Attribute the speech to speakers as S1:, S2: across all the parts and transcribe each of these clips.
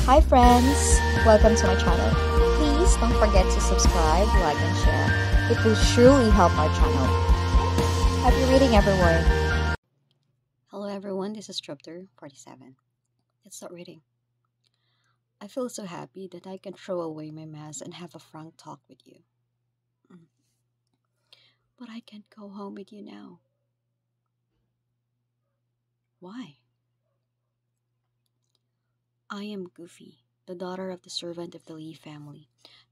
S1: Hi friends! Welcome to my channel. Please don't forget to subscribe, like, and share. It will surely help our channel. Happy reading everyone!
S2: Hello everyone, this is Trupter47. Let's start reading. I feel so happy that I can throw away my mask and have a frank talk with you. Mm. But I can't go home with you now. Why? I am Goofy, the daughter of the servant of the Lee family,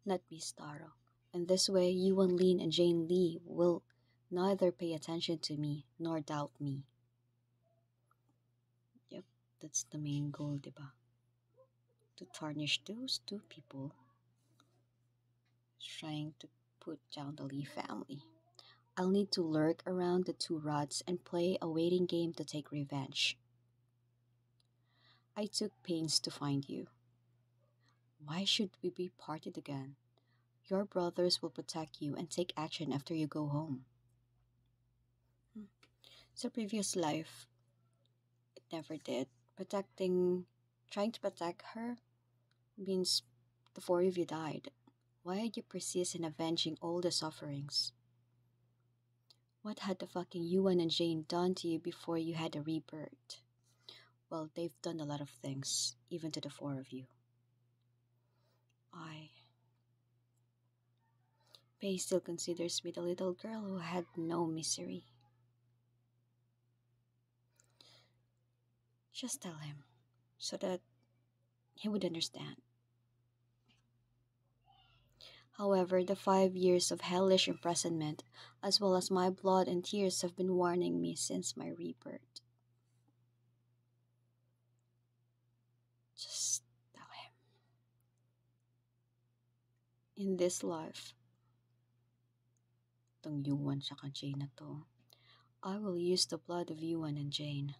S2: not Miss Taro. And this way, Yuan Lin and Jane Lee will neither pay attention to me nor doubt me. Yep, that's the main goal, diba? To tarnish those two people trying to put down the Lee family. I'll need to lurk around the two rods and play a waiting game to take revenge. I took pains to find you. Why should we be parted again? Your brothers will protect you and take action after you go home. So previous life, it never did. Trying to protect her means the four of you died. Why did you persist in avenging all the sufferings? What had the fucking Yuan and Jane done to you before you had a rebirth? Well, they've done a lot of things, even to the four of you. Pei still considers me the little girl who had no misery. Just tell him, so that he would understand. However, the 5 years of hellish imprisonment, as well as my blood and tears, have been warning me since my rebirth. Just tell him. In this life, tong Yuan tsaka Jane na to, I will use the blood of Yuan and Jane.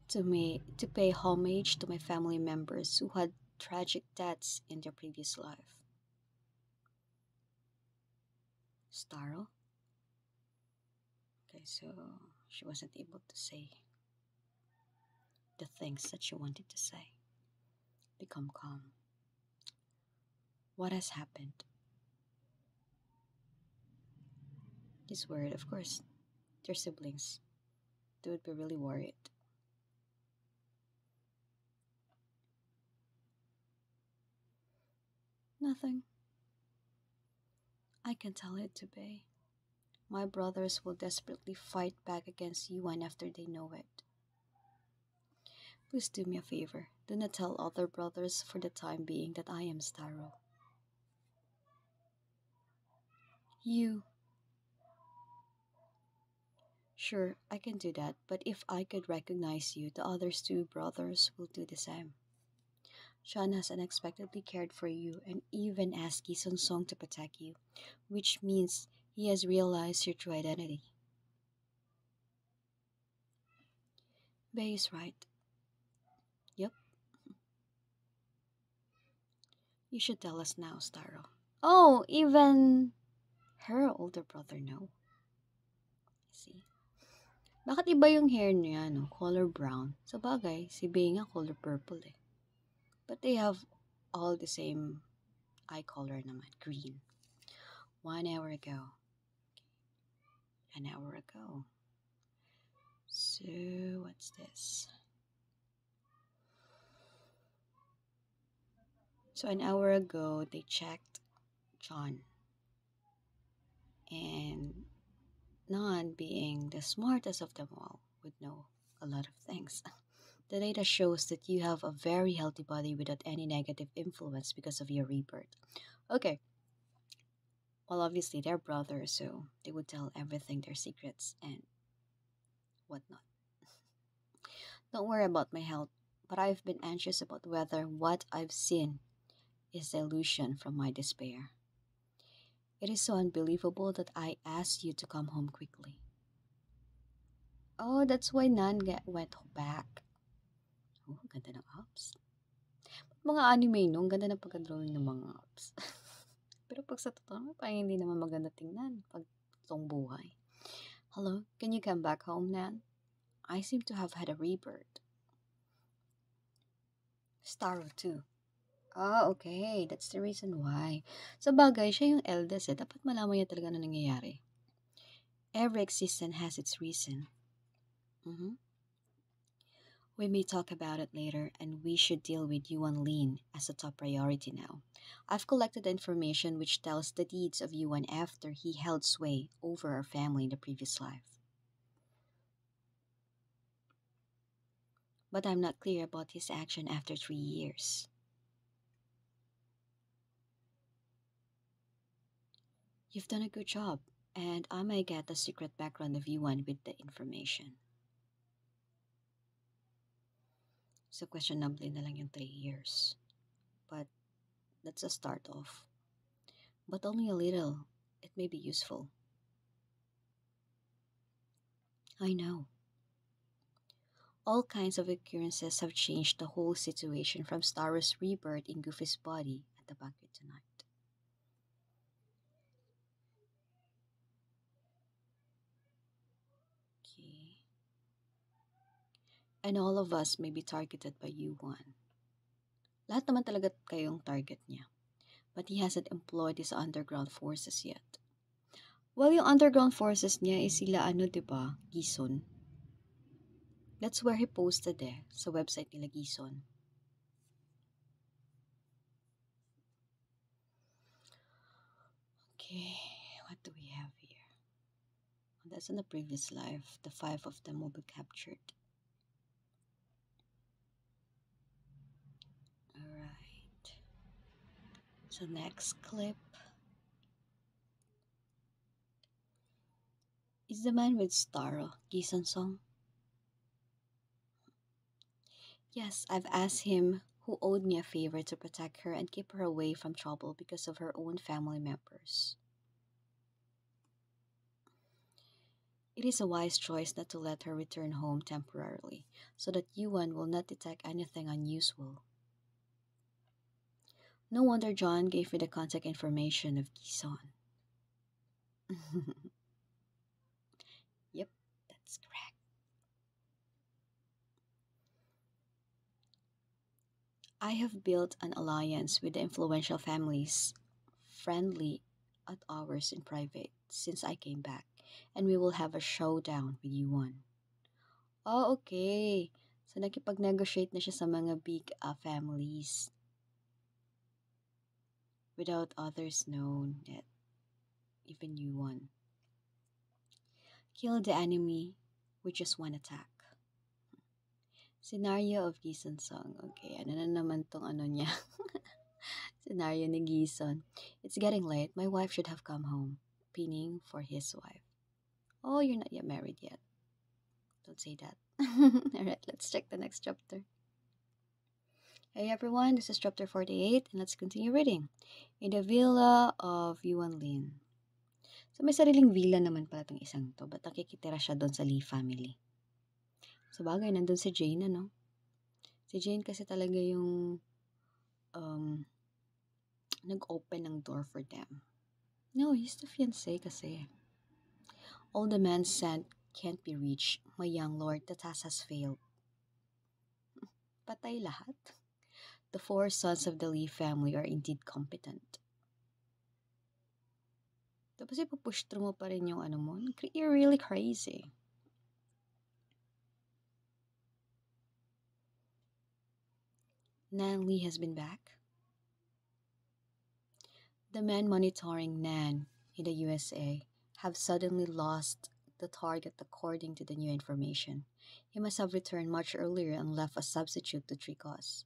S2: To pay homage to my family members who had tragic deaths in their previous life. Starro? Okay, so she wasn't able to say the things that she wanted to say. Become calm. What has happened? He's worried, of course. They're siblings. They would be really worried. Nothing. I can tell it to Bei. My brothers will desperately fight back against Yuan after they know it. Please do me a favor. Do not tell other brothers for the time being that I am Starro. You. Sure, I can do that, but if I could recognize you, the other two brothers will do the same. Sean has unexpectedly cared for you and even asked Ki Sung Song to protect you, which means he has realized your true identity. Bei is right. Yep. You should tell us now, Starro. Oh, even her older brother know. See? Bakit iba yung hair niya, no? Color brown. Sa bagay, si Bei nga color purple eh. But they have all the same eye color naman, green. 1 hour ago. An hour ago. So, what's this? So, an hour ago, they checked John. And Nan, being the smartest of them all, would know a lot of things. The data shows that you have a very healthy body without any negative influence because of your rebirth. Okay. Well, obviously, they're brothers, so they would tell everything, their secrets, and whatnot. Don't worry about my health, but I've been anxious about whether what I've seen is illusion from my despair. It is so unbelievable that I asked you to come home quickly. Oh, that's why Nan went back. Oh, ganda ng apps. Mga anime, no? Ang ganda ng pagka-drawing ng mga apps. Pero pag sa totoo, parang hindi naman maganda tingnan pag itong buhay. Hello, can you come back home, Nan? I seem to have had a rebirth. Starro too. Ah, okay. That's the reason why. Sa bagay, siya yung eldest eh. Dapat malaman niya talaga na nangyayari. Every existence has its reason. Mhm. We may talk about it later, and we should deal with Yuan Lin as a top priority now. I've collected the information which tells the deeds of Yuan after he held sway over our family in the previous life. But I'm not clear about his action after 3 years. You've done a good job, and I may get the secret background of Yuan with the information. So questionably na lang yung 3 years. But that's a start off. But only a little. It may be useful. I know. All kinds of occurrences have changed the whole situation from Starro's rebirth in Goofy's body at the banquet tonight. Okay. And all of us may be targeted by Yuan. Lahat naman talaga kayong target niya. But he hasn't employed his underground forces yet. Well, yung underground forces niya is sila ano, diba? Gison. That's where he posted sa website nila Gison. Okay, what do we have here? That's in the previous life. The 5 of them will be captured. Alright. So next clip is the man with Starro, Gison Song. Yes, I've asked him who owed me a favor to protect her and keep her away from trouble because of her own family members. It is a wise choice not to let her return home temporarily, so that Yuan will not detect anything unusual. No wonder John gave me the contact information of Gison. Yep, that's correct. I have built an alliance with the influential families, friendly at hours in private, since I came back, and we will have a showdown with Yuan. Oh, okay. So nakipag-negotiate na siya sa mga big families without others known yet, even Yuan. Kill the enemy with just one attack. Scenario of Gison Song. Okay, ano na naman tong ano niya? Scenario ni Gison. It's getting late. My wife should have come home. Pinning for his wife. Oh, you're not yet married yet. Don't say that. Alright, let's check the next chapter. Hey everyone, this is chapter 48 and let's continue reading. In the villa of Yuan Lin. So may sariling villa naman pala itong isang to. Ba't nakikitira siya doon sa Lee family? Sa bagay, nandun si Jane, ano? Si Jane kasi talaga yung nag-open ng door for them. No, he's the fiancé kasi. All the men sent can't be reached. My young lord, the task has failed. Patay lahat. The 4 sons of the Lee family are indeed competent. Tapos ipupush through mo pa rin yung ano mo. You're really crazy. Nan Lee has been back. The men monitoring Nan in the USA have suddenly lost the target according to the new information. He must have returned much earlier and left a substitute to trick us.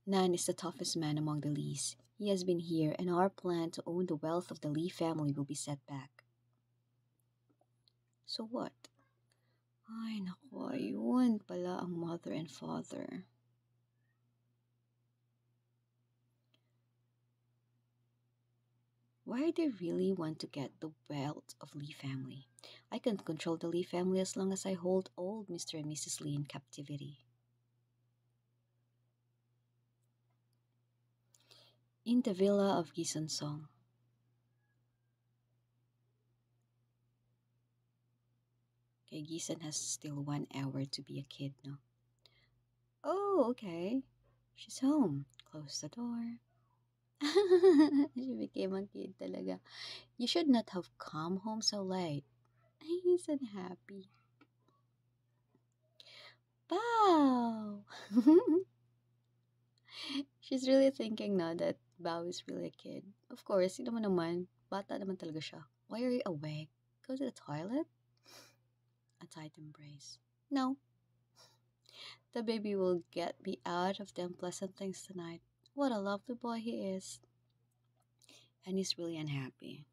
S2: Nan is the toughest man among the Lees. He has been here, and our plan to own the wealth of the Lee family will be set back. So what? Ay, naku, ayun pala ang mother and father. Why do they really want to get the wealth of Lee family? I can't control the Lee family as long as I hold old Mr. and Mrs. Lee in captivity. In the villa of Gison Song. Okay, Gisan has still 1 hour to be a kid, no? Oh, okay. She's home. Close the door. She became a kid talaga. You should not have come home so late. He's unhappy. Wow! She's really thinking now that Bao is really a kid. Of course, yun naman, bata naman talaga siya. Why are you awake? Go to the toilet? A tight embrace. No, the baby will get me out of the unpleasant things tonight. What a lovely boy he is. And he's really unhappy.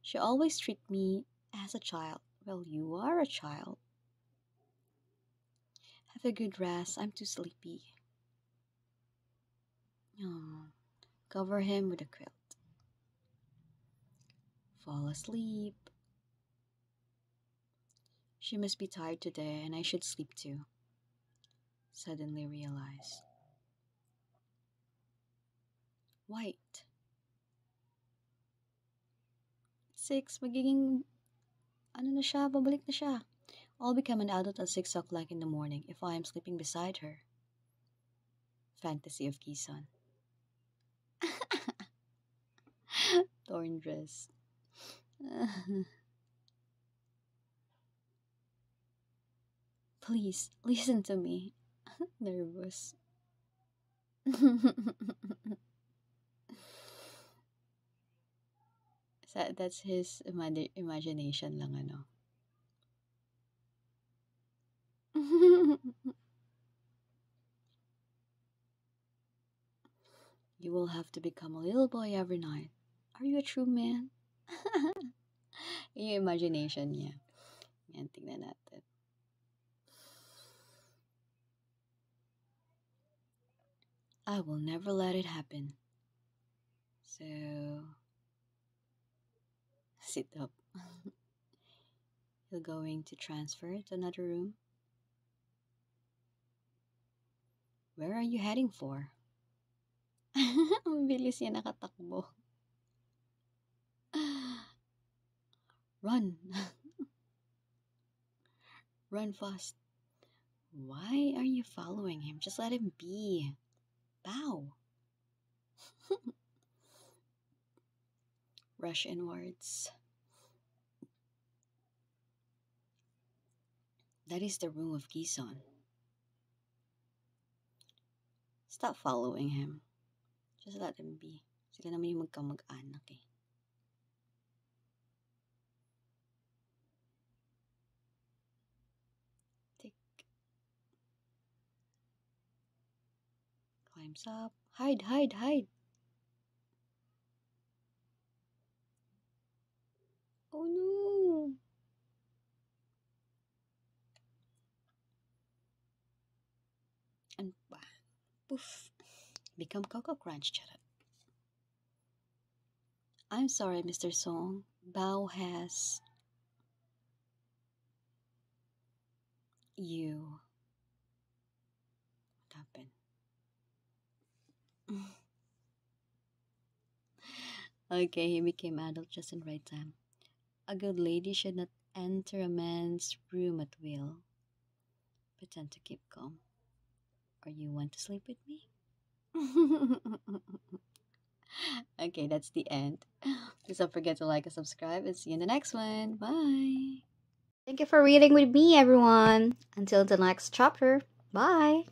S2: She always treat me as a child. Well, you are a child. Have a good rest. I'm too sleepy. Oh, cover him with a quilt. Fall asleep. She must be tired today, and I should sleep too. Suddenly realize. Wait. 6, magiging, ano na siya, babalik na siya. I'll become an adult at 6 o'clock in the morning if I am sleeping beside her. Fantasy of Kisan. Torn dress. Please, listen to me. Nervous. That's his imagination lang, ano. You will have to become a little boy every night. Are you a true man? Yung imagination niya. Yan, tingnan natin. I will never let it happen. So, sit up. You're going to transfer to another room? Where are you heading for? Ang bilis niya nakatakbo. Run! Run fast. Why are you following him? Just let him be. Bow. Rush inwards. That is the room of Gison. Stop following him. Just let him be. Sila naman yung magkamag-anak eh. Tick. Climbs up. Hide, hide, hide. Oh no. And bang. Poof. Become Coco Crunch. Charot. I'm sorry, Mr. Song. Bao has you. What happened? Okay, he became adult just in right time. A good lady should not enter a man's room at will. Pretend to keep calm. Or you want to sleep with me? Okay, that's the end. Please don't forget to like and subscribe and see you in the next one. Bye.
S1: Thank you for reading with me, everyone. Until the next chapter. Bye.